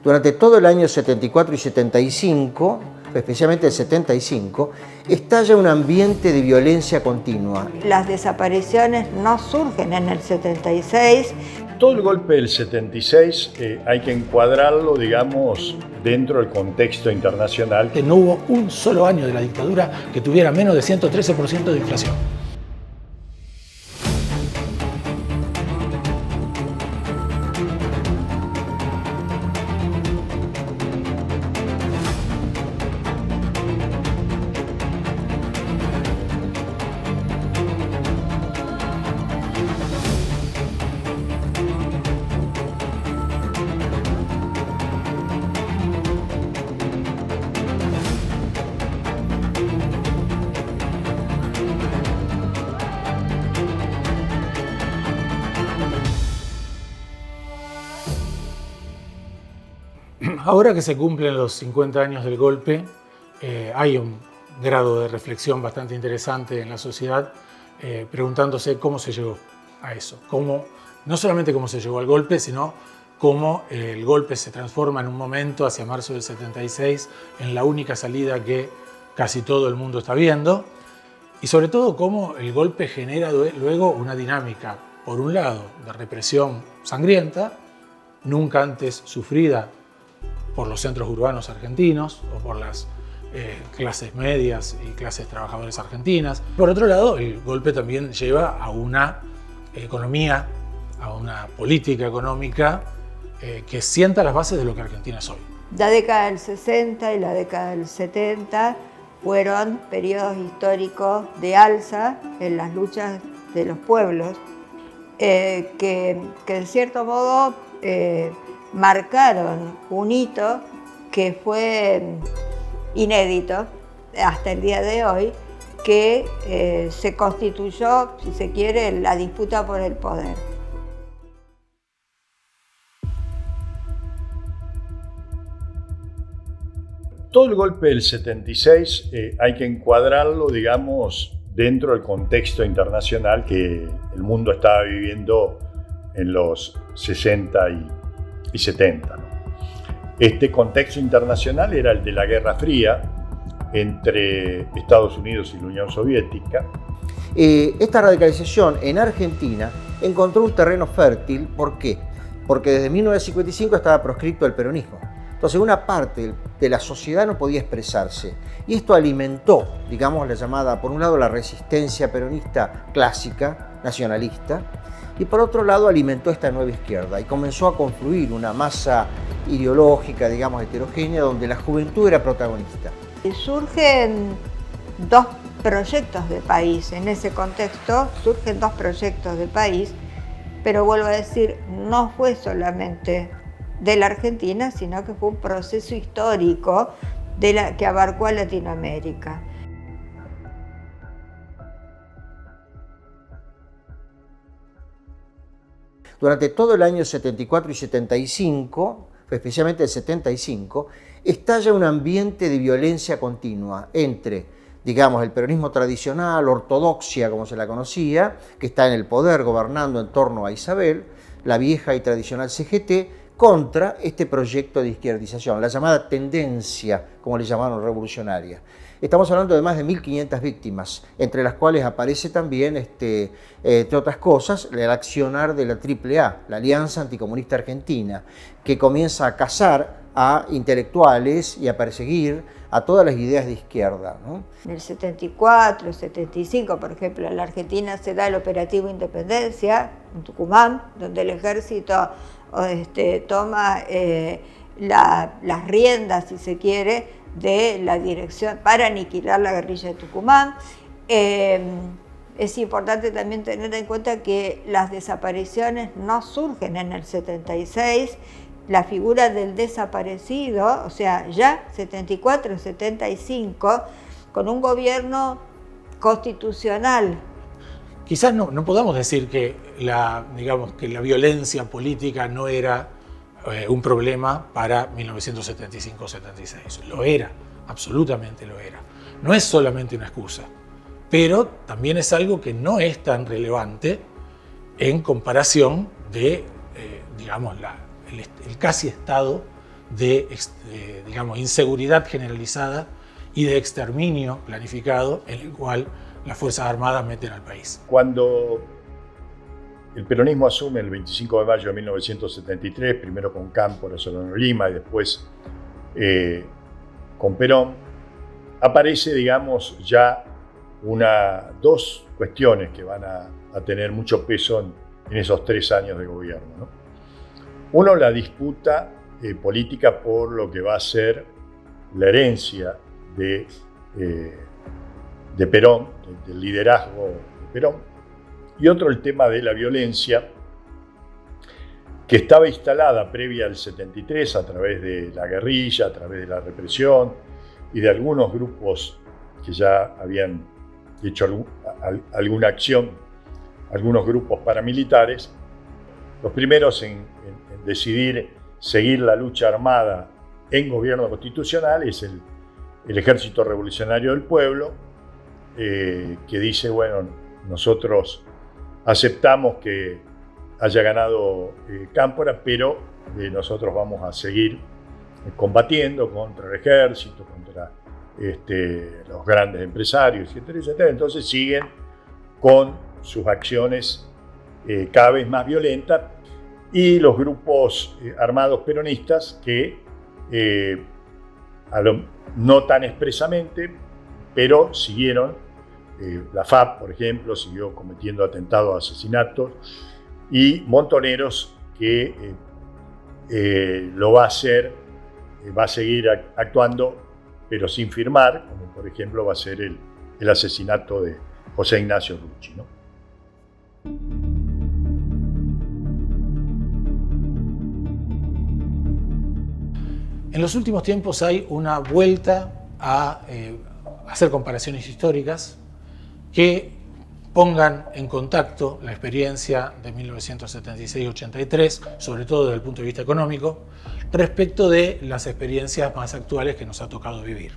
Durante todo el año 74 y 75, especialmente el 75, estalla un ambiente de violencia continua. Las desapariciones no surgen en el 76. Todo el golpe del 76 hay que encuadrarlo, digamos, dentro del contexto internacional. Que no hubo un solo año de la dictadura que tuviera menos de 113% de inflación. Ahora que se cumplen los 50 años del golpe, hay un grado de reflexión bastante interesante en la sociedad, preguntándose cómo se llegó a eso. No solamente cómo se llegó al golpe, sino cómo el golpe se transforma en un momento, hacia marzo del 76, en la única salida que casi todo el mundo está viendo. Y sobre todo cómo el golpe genera luego una dinámica, por un lado, de represión sangrienta, nunca antes sufrida por los centros urbanos argentinos o por las clases medias y clases trabajadoras argentinas. Por otro lado, el golpe también lleva a una economía, a una política económica que sienta las bases de lo que Argentina es hoy. La década del 60 y la década del 70 fueron periodos históricos de alza en las luchas de los pueblos, que de cierto modo marcaron un hito que fue inédito hasta el día de hoy, que se constituyó, si se quiere, la disputa por el poder. Todo el golpe del 76 hay que encuadrarlo, digamos, dentro del contexto internacional que el mundo estaba viviendo en los 60 y 70. ¿no? Este contexto internacional era el de la Guerra Fría entre Estados Unidos y la Unión Soviética. Esta radicalización en Argentina encontró un terreno fértil. ¿Por qué? Porque desde 1955 estaba proscripto el peronismo. Entonces una parte de la sociedad no podía expresarse y esto alimentó, digamos, la llamada, por un lado, la resistencia peronista clásica, nacionalista, y por otro lado alimentó esta nueva izquierda y comenzó a confluir una masa ideológica, digamos, heterogénea, donde la juventud era protagonista. Surgen dos proyectos de país, en ese contexto surgen dos proyectos de país, pero vuelvo a decir, no fue solamente de la Argentina, sino que fue un proceso histórico que abarcó a Latinoamérica. Durante todo el año 74 y 75, especialmente el 75, estalla un ambiente de violencia continua entre, digamos, el peronismo tradicional, ortodoxia como se la conocía, que está en el poder gobernando en torno a Isabel, la vieja y tradicional CGT, contra este proyecto de izquierdización, la llamada tendencia, como le llamaron, revolucionaria. Estamos hablando de más de 1.500 víctimas, entre las cuales aparece también, entre otras cosas, el accionar de la AAA, la Alianza Anticomunista Argentina, que comienza a cazar a intelectuales y a perseguir a todas las ideas de izquierda, ¿no? En el 74, 75, por ejemplo, en la Argentina se da el operativo Independencia, en Tucumán, donde el ejército toma las riendas, si se quiere, de la dirección para aniquilar la guerrilla de Tucumán. Es importante también tener en cuenta que las desapariciones no surgen en el 76, la figura del desaparecido, o sea, ya 74, 75, con un gobierno constitucional. Quizás no podamos decir que la violencia política no era un problema para 1975-76. Lo era, absolutamente lo era. No es solamente una excusa, pero también es algo que no es tan relevante en comparación de, el casi estado de digamos, inseguridad generalizada y de exterminio planificado en el cual las Fuerzas Armadas meten al país. Cuando el peronismo asume el 25 de mayo de 1973, primero con Cámpora, Solano Lima y después con Perón, aparece, digamos, ya dos cuestiones que van a tener mucho peso en esos 3 años de gobierno, ¿no? Uno, la disputa política por lo que va a ser la herencia de Perón, del liderazgo de Perón. Y otro, el tema de la violencia, que estaba instalada previa al 73 a través de la guerrilla, a través de la represión y de algunos grupos que ya habían hecho alguna acción, algunos grupos paramilitares, los primeros en decidir seguir la lucha armada en gobierno constitucional es el Ejército Revolucionario del Pueblo, que dice, bueno, nosotros aceptamos que haya ganado Cámpora, pero nosotros vamos a seguir combatiendo contra el ejército, contra los grandes empresarios, etcétera, etcétera. Entonces siguen con sus acciones cada vez más violentas, y los grupos armados peronistas que, no tan expresamente, pero siguieron, la FAP, por ejemplo, siguió cometiendo atentados, asesinatos, y Montoneros, que lo va a hacer, va a seguir actuando, pero sin firmar, como por ejemplo va a ser el asesinato de José Ignacio Rucci, ¿no? En los últimos tiempos hay una vuelta a hacer comparaciones históricas que pongan en contacto la experiencia de 1976-83, sobre todo desde el punto de vista económico, respecto de las experiencias más actuales que nos ha tocado vivir.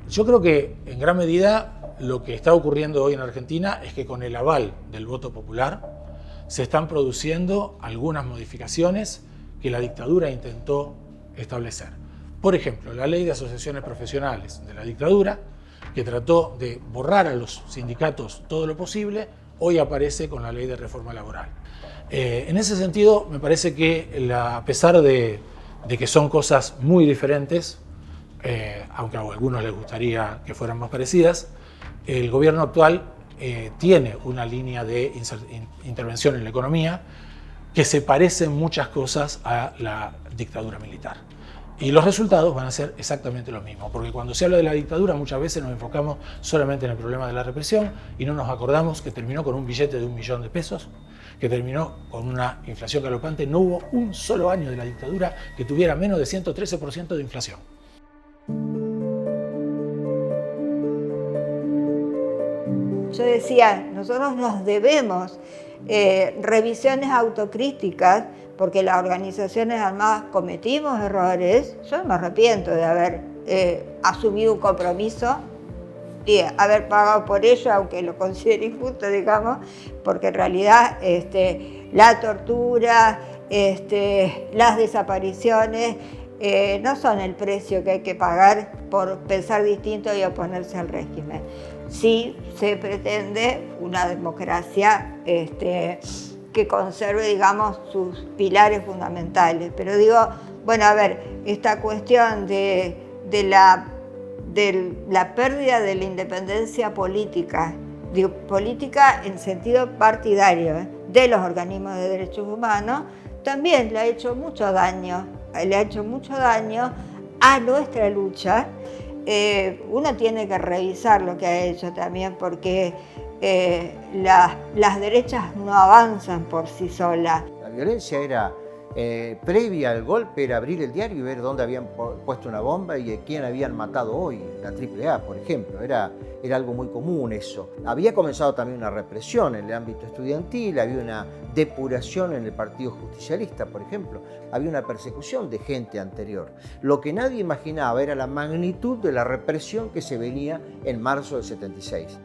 Yo creo que en gran medida lo que está ocurriendo hoy en Argentina es que con el aval del voto popular se están produciendo algunas modificaciones que la dictadura intentó establecer. Por ejemplo, la ley de asociaciones profesionales de la dictadura, que trató de borrar a los sindicatos todo lo posible, hoy aparece con la ley de reforma laboral. En ese sentido, me parece que a pesar de que son cosas muy diferentes, aunque a algunos les gustaría que fueran más parecidas, el gobierno actual tiene una línea de intervención en la economía que se parece en muchas cosas a la dictadura militar. Y los resultados van a ser exactamente los mismos, porque cuando se habla de la dictadura muchas veces nos enfocamos solamente en el problema de la represión y no nos acordamos que terminó con un billete de $1 millón, que terminó con una inflación galopante. No hubo un solo año de la dictadura que tuviera menos de 113% de inflación. Yo decía, nosotros nos debemos revisiones autocríticas, porque las organizaciones armadas cometimos errores. Yo no me arrepiento de haber asumido un compromiso y haber pagado por ello, aunque lo considere injusto, digamos, porque en realidad la tortura, las desapariciones no son el precio que hay que pagar por pensar distinto y oponerse al régimen. Sí se pretende una democracia que conserve, digamos, sus pilares fundamentales. Pero digo, bueno, a ver, esta cuestión de la pérdida de la independencia política, digo, política en sentido partidario, de los organismos de derechos humanos, también le ha hecho mucho daño a nuestra lucha. Uno tiene que revisar lo que ha hecho también, porque las derechas no avanzan por sí solas. La violencia era previa al golpe, era abrir el diario y ver dónde habían puesto una bomba y a quién habían matado hoy, la AAA, por ejemplo. Era algo muy común eso. Había comenzado también una represión en el ámbito estudiantil, había una depuración en el Partido Justicialista, por ejemplo. Había una persecución de gente anterior. Lo que nadie imaginaba era la magnitud de la represión que se venía en marzo del 76.